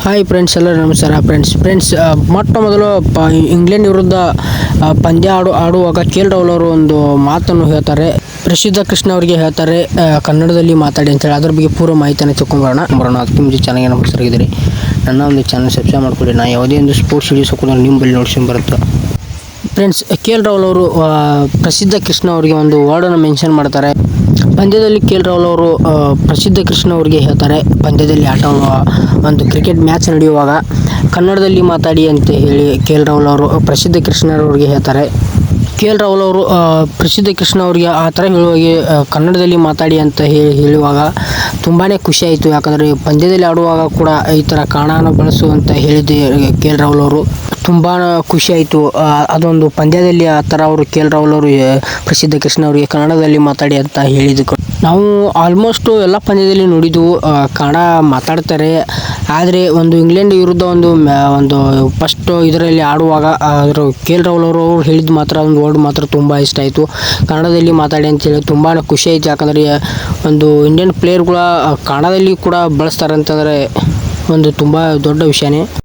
Hi friends, ಎಲ್ಲರೂ ನಮಸ್ಕಾರ. Friends ಮೊಟ್ಟ ಮೊದಲು ಇಂಗ್ಲೆಂಡ್ ವಿರುದ್ಧ ಪಂದ್ಯ ಆಡುವಾಗ KL ರಾಹುಲ್ ಅವರು ಒಂದು ಮಾತನ್ನು ಹೇಳ್ತಾರೆ. ಪ್ರಸಿದ್ಧ ಕೃಷ್ಣ ಅವರಿಗೆ ಹೇಳ್ತಾರೆ ಕನ್ನಡದಲ್ಲಿ ಮಾತಾಡಿ ಅಂತೇಳಿ. ಅದ್ರ ಬಗ್ಗೆ ಪೂರ್ವ ಮಾಹಿತಿಯನ್ನು ತಿಳ್ಕೊಂಬರೋಣ. ಅದಕ್ಕೆ ಮುಂಚೆ ಚಾನಲ್ಗೆ ನಮಸ್ಕಾರಾಗಿದ್ದೀರಿ. ನನ್ನ ಒಂದು ಚಾನಲ್ ಸಬ್ಸ್ಕ್ರೈಬ್ ಮಾಡ್ಕೊಳ್ಳಿ. ನಾನು ಯಾವುದೇ ಒಂದು ಸ್ಪೋರ್ಟ್ಸ್ ವಿಡಿಯೋಸ್ ಹಾಕೋದ್ರೆ ನಿಮ್ಮ ಬಳಿ ನೋಡ್ಸ್ಕೊಂಡು ಬರುತ್ತೆ. ಫ್ರೆಂಡ್ಸ್, KL ರಾಹುಲ್ ಅವರು ಪ್ರಸಿದ್ಧ ಕೃಷ್ಣ ಅವರಿಗೆ ಒಂದು ವರ್ಡನ್ನು ಮೆನ್ಷನ್ ಮಾಡ್ತಾರೆ. ಪಂದ್ಯದಲ್ಲಿ KL ರಾಹುಲ್ ಅವರು ಪ್ರಸಿದ್ಧ ಕೃಷ್ಣ ಅವರಿಗೆ ಹೇಳ್ತಾರೆ, ಪಂದ್ಯದಲ್ಲಿ ಒಂದು ಕ್ರಿಕೆಟ್ ಮ್ಯಾಚ್ ನಡೆಯುವಾಗ ಕನ್ನಡದಲ್ಲಿ ಮಾತಾಡಿ ಅಂತ ಹೇಳಿ KL ರಾಹುಲ್ ಅವರು ಪ್ರಸಿದ್ಧ ಕೃಷ್ಣರವರಿಗೆ ಹೇಳ್ತಾರೆ. KL ರಾಹುಲ್ ಅವರು ಪ್ರಸಿದ್ಧ ಕೃಷ್ಣ ಅವರಿಗೆ ಆ ಥರ ಹೇಳುವಾಗೆ ಕನ್ನಡದಲ್ಲಿ ಮಾತಾಡಿ ಅಂತ ಹೇಳುವಾಗ ತುಂಬಾ ಖುಷಿ ಆಯಿತು. ಯಾಕಂದರೆ ಪಂದ್ಯದಲ್ಲಿ ಆಡುವಾಗ ಕೂಡ ಈ ಥರ ಕನ್ನಡನ ಬಳಸು ಅಂತ ಹೇಳಿದ್ದೆ KL ರಾಹುಲ್ ಅವರು. ತುಂಬ ಖುಷಿ ಆಯಿತು. ಅದೊಂದು ಪಂದ್ಯದಲ್ಲಿ ಆ ಥರ ಅವರು KL ರಾಹುಲ್ ಅವರು ಪ್ರಸಿದ್ಧ ಕೃಷ್ಣ ಅವರಿಗೆ ಕನ್ನಡದಲ್ಲಿ ಮಾತಾಡಿ ಅಂತ ಹೇಳಿದ್ದು ನಾವು ಆಲ್ಮೋಸ್ಟು ಎಲ್ಲ ಪಂದ್ಯದಲ್ಲಿ ನೋಡಿದ್ವು, ಕನ್ನಡ ಮಾತಾಡ್ತಾರೆ. ಆದರೆ ಒಂದು ಇಂಗ್ಲೆಂಡ್ ವಿರುದ್ಧ ಒಂದು ಫಸ್ಟ್ ಇದರಲ್ಲಿ ಆಡುವಾಗ KL ರಾಹುಲ್ ಅವರು ಹೇಳಿದ್ದು ಮಾತ್ರ ಒಂದು ವರ್ಡ್ ಮಾತ್ರ ತುಂಬ ಇಷ್ಟ ಆಯಿತು. ಕನ್ನಡದಲ್ಲಿ ಮಾತಾಡಿ ಅಂತೇಳಿ ತುಂಬಾ ಖುಷಿ ಆಯಿತು. ಯಾಕಂದರೆ ಒಂದು ಇಂಡಿಯನ್ ಪ್ಲೇಯರ್ಗಳ ಕನ್ನಡದಲ್ಲಿ ಕೂಡ ಬಳಸ್ತಾರೆ ಅಂತಂದರೆ ಒಂದು ತುಂಬ ದೊಡ್ಡ ವಿಷಯನೇ.